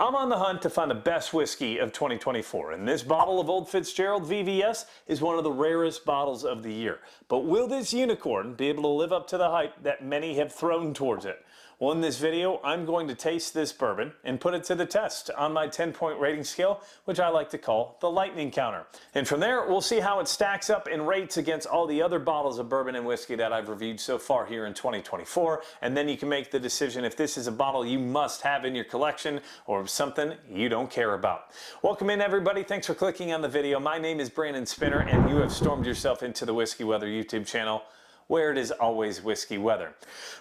I'm on the hunt to find the best whiskey of 2024, and this bottle of Old Fitzgerald VVS is one of the rarest bottles of the year. But will this unicorn be able to live up to the hype that many have thrown towards it? Well, in this video, I'm going to taste this bourbon and put it to the test on my 10-point rating scale, which I like to call the lightning counter. And from there, we'll see how it stacks up in rates against all the other bottles of bourbon and whiskey that I've reviewed so far here in 2024. And then you can make the decision if this is a bottle you must have in your collection or something you don't care about. Welcome in, everybody. Thanks for clicking on the video. My name is Brandon Spinner, and you have stormed yourself into the Whiskey Weather YouTube channel, where it is always whiskey weather.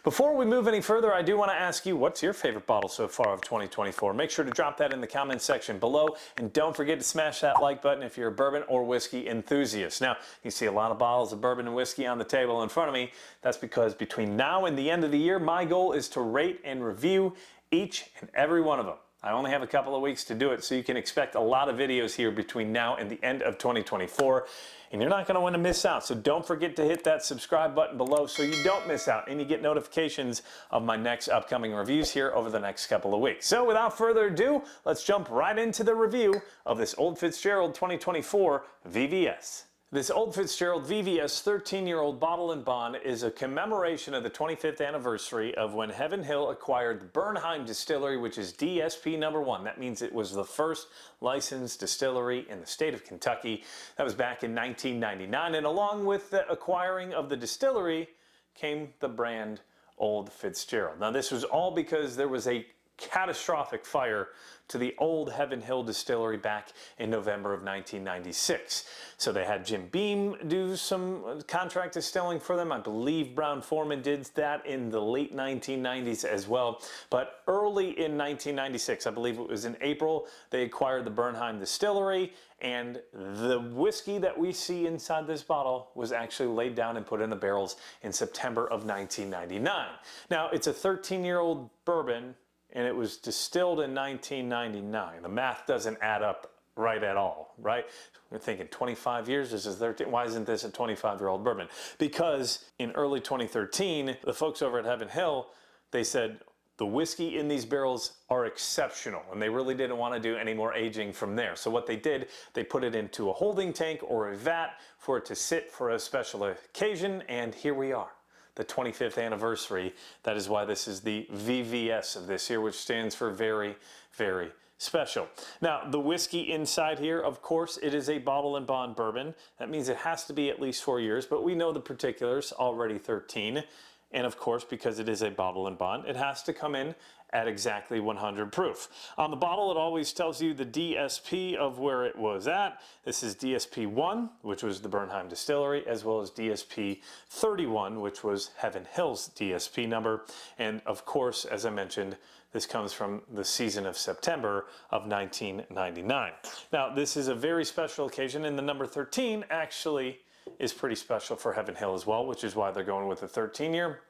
Before we move any further, I do want to ask you, what's your favorite bottle so far of 2024? Make sure to drop that in the comments section below, and don't forget to smash that like button if you're a bourbon or whiskey enthusiast. Now, you see a lot of bottles of bourbon and whiskey on the table in front of me. That's because between now and the end of the year, my goal is to rate and review each and every one of them. I only have a couple of weeks to do it, so you can expect a lot of videos here between now and the end of 2024. And you're not going to want to miss out, so don't forget to hit that subscribe button below so you don't miss out and you get notifications of my next upcoming reviews here over the next couple of weeks. So without further ado, let's jump right into the review of this Old Fitzgerald 2024 VVS. This Old Fitzgerald VVS 13-year-old bottle and bond is a commemoration of the 25th anniversary of when Heaven Hill acquired the Bernheim distillery, which is DSP #1. That means it was the first licensed distillery in the state of Kentucky. That was back in 1999, and along with the acquiring of the distillery came the brand Old Fitzgerald. Now, this was all because there was a catastrophic fire to the old Heaven Hill distillery back in November of 1996. So they had Jim Beam do some contract distilling for them. I believe Brown-Forman did that in the late 1990s as well. But early in 1996, I believe it was in April, they acquired the Bernheim distillery, and the whiskey that we see inside this bottle was actually laid down and put in the barrels in September of 1999. Now, it's a 13-year-old bourbon, and it was distilled in 1999. The math doesn't add up right at all, right? You're thinking 25 years, this is 13, why isn't this a 25-year-old bourbon? Because in early 2013, the folks over at Heaven Hill, they said the whiskey in these barrels are exceptional, and they really didn't want to do any more aging from there. So what they did, they put it into a holding tank or a vat for it to sit for a special occasion, and here we are. The 25th anniversary. That is why this is the VVS of this year, which stands for very, very special. Now, the whiskey inside here, of course, it is a bottle and bond bourbon. That means it has to be at least 4 years, but we know the particulars, already 13. And of course, because it is a bottle and bond, it has to come in at exactly 100 proof. On the bottle, it always tells you the DSP of where it was at. This is DSP 1, which was the Bernheim distillery, as well as DSP 31, which was Heaven Hill's DSP number. And of course, as I mentioned, this comes from the season of September of 1999. Now, this is a very special occasion, and the number 13 actually is pretty special for Heaven Hill as well, which is why they're going with the 13-year.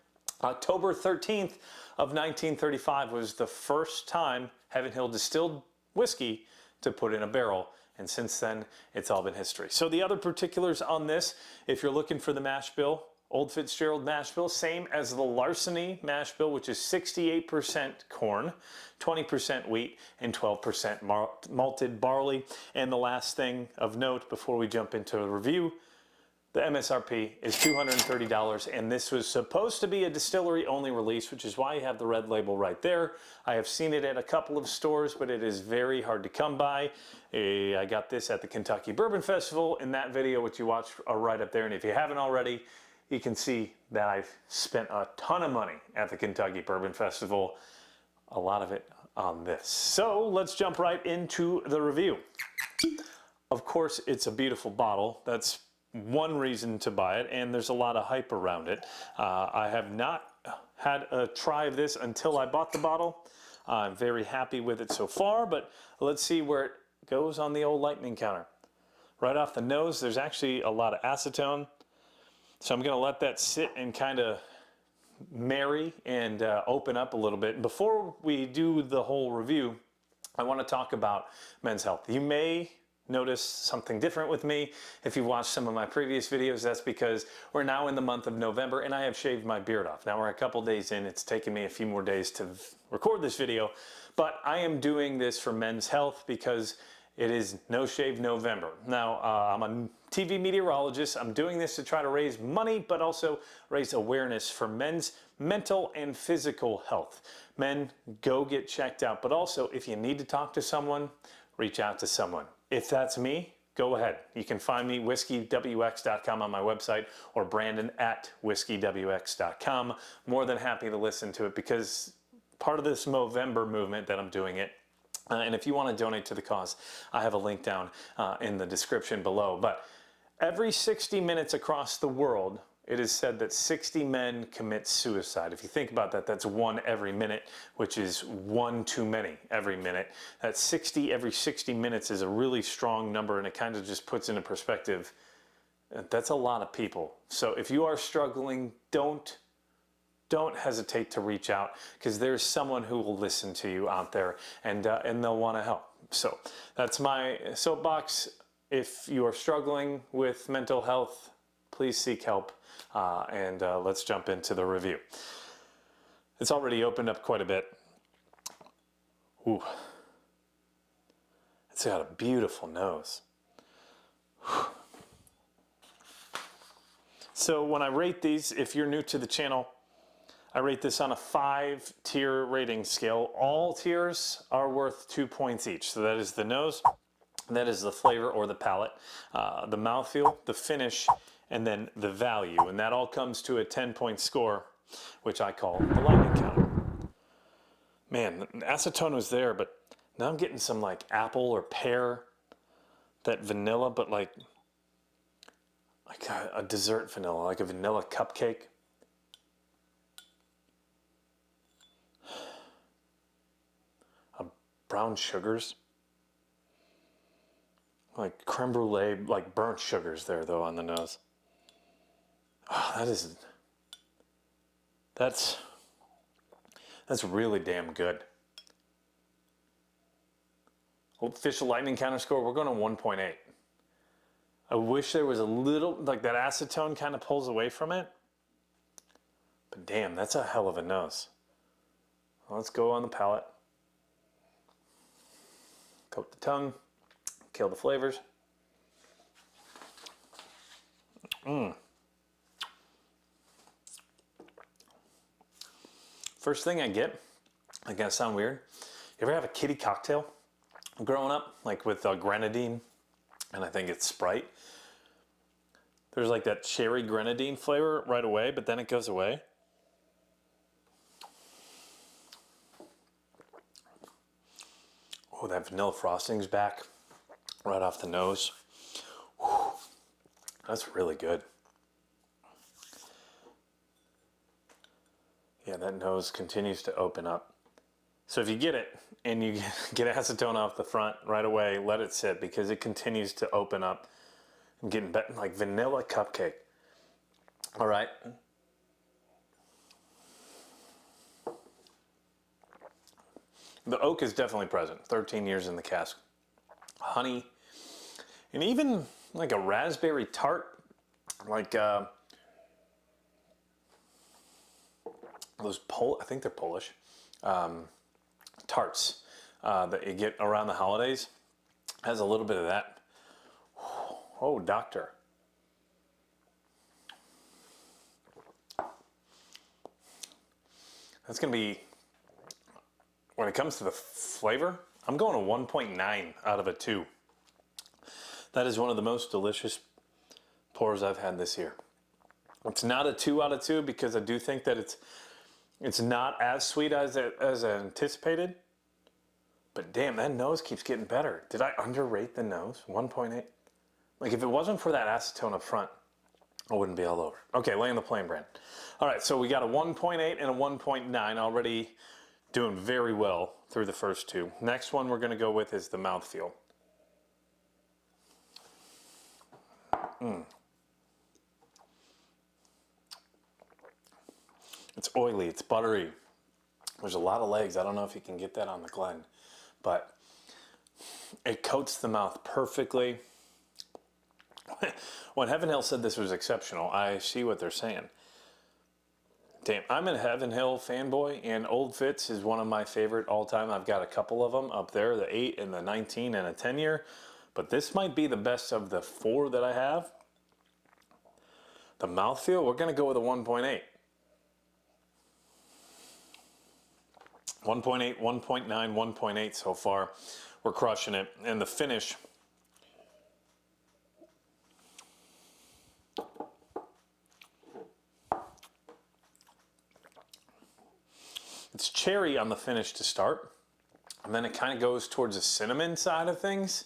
October 13th of 1935 was the first time Heaven Hill distilled whiskey to put in a barrel, and since then it's all been history. So the other particulars on this, if you're looking for the mash bill, Old Fitzgerald mash bill, same as the Larceny mash bill, which is 68% corn, 20% wheat, and 12% malted barley. And the last thing of note before we jump into a review, the MSRP is $230, and this was supposed to be a distillery-only release, which is why you have the red label right there. I have seen it at a couple of stores, but it is very hard to come by. I got this at the Kentucky Bourbon Festival in that video, which you watched right up there, and if you haven't already, you can see that I've spent a ton of money at the Kentucky Bourbon Festival, a lot of it on this. So let's jump right into the review. Of course, it's a beautiful bottle. That's one reason to buy it, and there's a lot of hype around it. I have not had a try of this until I bought the bottle. I'm very happy with it so far, but let's see where it goes on the old lightning counter. Right off the nose, there's actually a lot of acetone, so I'm going to let that sit and kind of marry and open up a little bit. Before we do the whole review, I want to talk about Men's Health. You may notice something different with me. If you've watched some of my previous videos, that's because we're now in the month of November and I have shaved my beard off. Now we're a couple days in. It's taken me a few more days to record this video, But I am doing this for men's health because it is No Shave November. Now, I'm a TV meteorologist. I'm doing this to try to raise money, but also raise awareness for men's mental and physical health. Men, go get checked out. But also, if you need to talk to someone, reach out to someone. If that's me, go ahead. You can find me, whiskeywx.com on my website, or Brandon at whiskeywx.com. More than happy to listen to it because part of this Movember movement that I'm doing it. And if you want to donate to the cause, I have a link down in the description below. But every 60 minutes across the world, it is said that 60 men commit suicide. If you think about that, that's 1 every minute, which is 1 too many every minute. That 60 every 60 minutes is a really strong number, and it kind of just puts into perspective, that's a lot of people. So if you are struggling, don't hesitate to reach out, because there's someone who will listen to you out there, and they'll want to help. So that's my soapbox. If you are struggling with mental health, please seek help, and let's jump into the review. It's already opened up quite a bit. Ooh. It's got a beautiful nose. So when I rate these, if you're new to the channel, I rate this on a 5-tier rating scale. All tiers are worth 2 points each. So that is the nose, that is the flavor or the palate, the mouthfeel, the finish, and then the value. And that all comes to a 10-point score, which I call the lightning counter. Man, the acetone was there, but now I'm getting some like apple or pear, that vanilla, but like a dessert vanilla, like a vanilla cupcake. Brown sugars, like creme brulee, like burnt sugars there though on the nose. Oh, that's really damn good. Official lightning counter score, we're going to 1.8. I wish there was a little, like that acetone kind of pulls away from it, but damn, that's a hell of a nose. Let's go on the palate. Coat the tongue, kill the flavors. First thing I get, I gotta sound weird. You ever have a kiddie cocktail growing up, like with grenadine, and I think it's Sprite? There's like that cherry grenadine flavor right away, but then it goes away. Oh, that vanilla frosting's back right off the nose. Whew. That's really good. Yeah, that nose continues to open up. So if you get it and you get acetone off the front right away, let it sit, because it continues to open up. I'm getting better, like vanilla cupcake. All right. The oak is definitely present. 13 years in the cask. Honey, and even like a raspberry tart, like those I think they're Polish tarts that you get around the holidays. Has a little bit of that. Oh, doctor. That's gonna be. When it comes to the flavor, I'm going a 1.9 out of a 2. That is one of the most delicious pours I've had this year. It's not a 2 out of 2 because I do think that it's not as sweet as I anticipated. But damn, that nose keeps getting better. Did I underrate the nose? 1.8? Like if it wasn't for that acetone up front, I wouldn't be all over. Okay, laying the plain brand. All right, so we got a 1.8 and a 1.9 already. Doing very well through the first two. Next one we're going to go with is the mouthfeel. It's oily, it's buttery. There's a lot of legs. I don't know if you can get that on the Glen, but it coats the mouth perfectly. When Heaven Hill said this was exceptional, I see what they're saying. Damn, I'm a Heaven Hill fanboy, and Old Fitz is one of my favorite all time. I've got a couple of them up there, the 8 and the 19 and a 10 year. But this might be the best of the 4 that I have. The mouthfeel, we're going to go with a 1.8. 1.8, 1.9, 1.8 so far. We're crushing it. And the finish, it's cherry on the finish to start, and then it kind of goes towards the cinnamon side of things.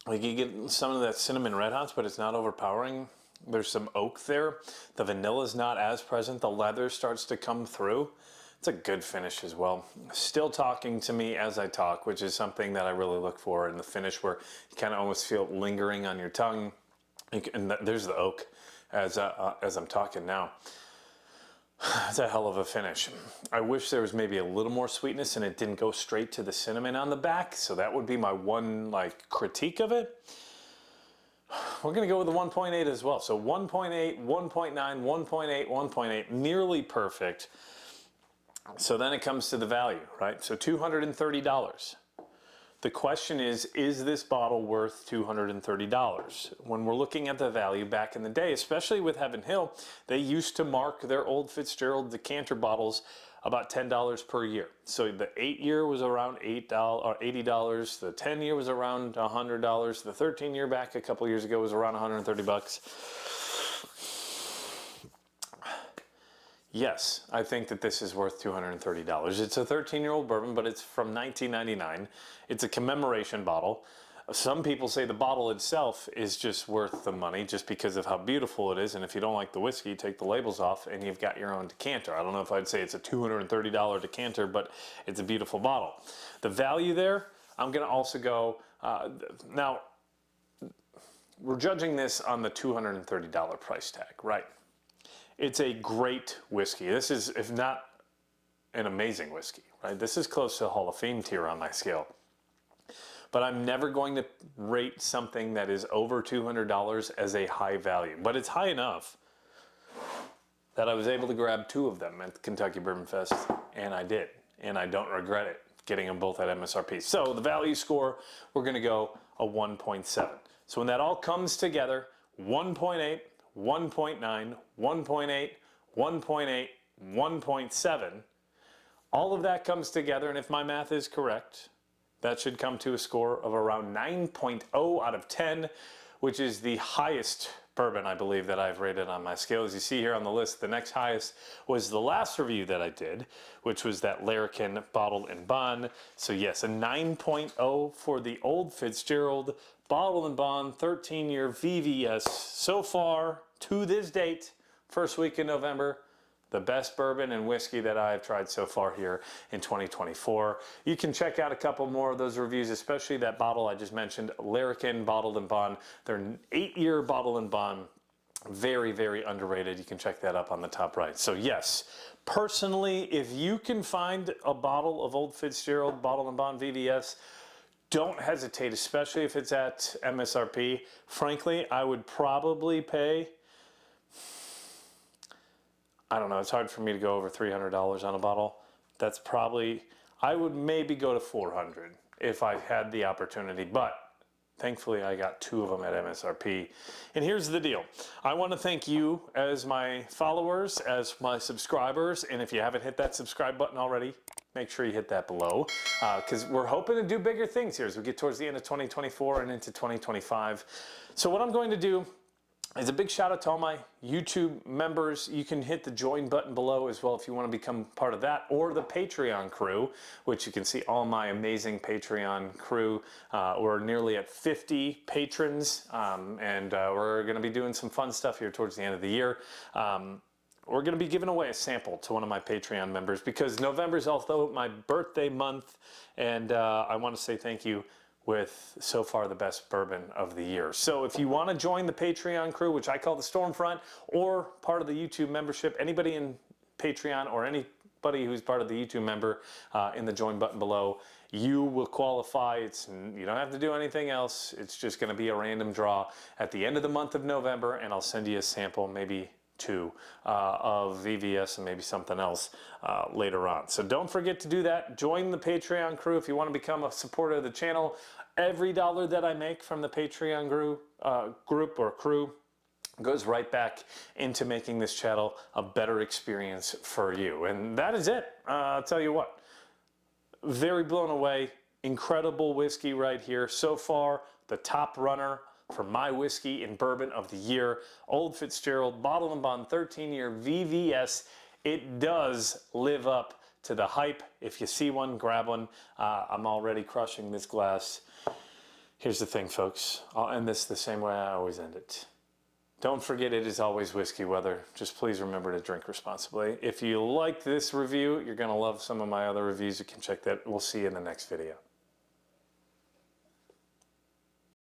Like you get some of that cinnamon red hots, but it's not overpowering. There's some oak there. The vanilla is not as present. The leather starts to come through. It's a good finish as well. Still talking to me as I talk, which is something that I really look for in the finish, where you kind of almost feel it lingering on your tongue. And there's the oak as I'm talking now. It's a hell of a finish. I wish there was maybe a little more sweetness and it didn't go straight to the cinnamon on the back. So that would be my one critique of it. We're going to go with the 1.8 as well. So 1.8, 1.9, 1.8, 1.8, nearly perfect. So then it comes to the value, right? So $230. The question is this bottle worth $230? When we're looking at the value back in the day, especially with Heaven Hill, they used to mark their old Fitzgerald decanter bottles about $10 per year. So the 8-year was around $8 or $80. The 10-year was around $100. The 13-year back a couple years ago was around $130. Yes, I think that this is worth $230. It's a 13-year-old bourbon, but it's from 1999. It's a commemoration bottle. Some people say the bottle itself is just worth the money just because of how beautiful it is. And if you don't like the whiskey, take the labels off and you've got your own decanter. I don't know if I'd say it's a $230 decanter, but it's a beautiful bottle. The value there, I'm going to also go, now, we're judging this on the $230 price tag, right? It's a great whiskey. This is, if not an amazing whiskey, right? This is close to the Hall of Fame tier on my scale. But I'm never going to rate something that is over $200 as a high value. But it's high enough that I was able to grab 2 of them at the Kentucky Bourbon Fest, and I did. And I don't regret it, getting them both at MSRP. So the value score, we're going to go a 1.7. So when that all comes together, 1.8, 1.9, 1.8, 1.8, 1.7, all of that comes together, and if my math is correct, that should come to a score of around 9.0 out of 10, which is the highest bourbon, I believe, that I've rated on my scale. As you see here on the list, the next highest was the last review that I did, which was that Larrikin Bottled and Bond. So yes, a 9.0 for the Old Fitzgerald Bottled and Bond 13-year VVS. So far, to this date, first week in November, the best bourbon and whiskey that I've tried so far here in 2024. You can check out a couple more of those reviews, especially that bottle I just mentioned, Larrikin Bottled and Bond. They're an 8-year Bottled and Bond. Very, very underrated. You can check that up on the top right. So yes, personally, if you can find a bottle of Old Fitzgerald Bottled and Bond VVS, don't hesitate, especially if it's at MSRP. Frankly, I would probably pay, I don't know, it's hard for me to go over $300 on a bottle. That's probably, I would maybe go to $400 if I had the opportunity, but thankfully I got 2 of them at MSRP. And here's the deal. I want to thank you as my followers, as my subscribers, and if you haven't hit that subscribe button already, make sure you hit that below, because we're hoping to do bigger things here as we get towards the end of 2024 and into 2025. So what I'm going to do is a big shout out to all my YouTube members. You can hit the join button below as well if you want to become part of that, or the Patreon crew, which you can see all my amazing Patreon crew. We're nearly at 50 patrons, and we're going to be doing some fun stuff here towards the end of the year. We're going to be giving away a sample to one of my Patreon members because November is also my birthday month, and I want to say thank you with so far the best bourbon of the year. So if you want to join the Patreon crew, which I call the Stormfront, or part of the YouTube membership, anybody in Patreon or anybody who's part of the YouTube member, in the join button below, you will qualify. You don't have to do anything else. It's just going to be a random draw at the end of the month of November, and I'll send you a sample maybe two of VVS and maybe something else later on. So don't forget to do that. Join the Patreon crew if you want to become a supporter of the channel. Every dollar that I make from the Patreon group or crew goes right back into making this channel a better experience for you. And that is it. I'll tell you what, very blown away. Incredible whiskey right here. So far, the top runner for my whiskey and bourbon of the year, Old Fitzgerald Bottle and Bond 13-year VVS. It does live up to the hype. If you see one, grab one. I'm already crushing this glass. Here's the thing, folks. I'll end this the same way I always end it. Don't forget, it is always whiskey weather. Just please remember to drink responsibly. If you like this review, you're going to love some of my other reviews. You can check that. We'll see you in the next video.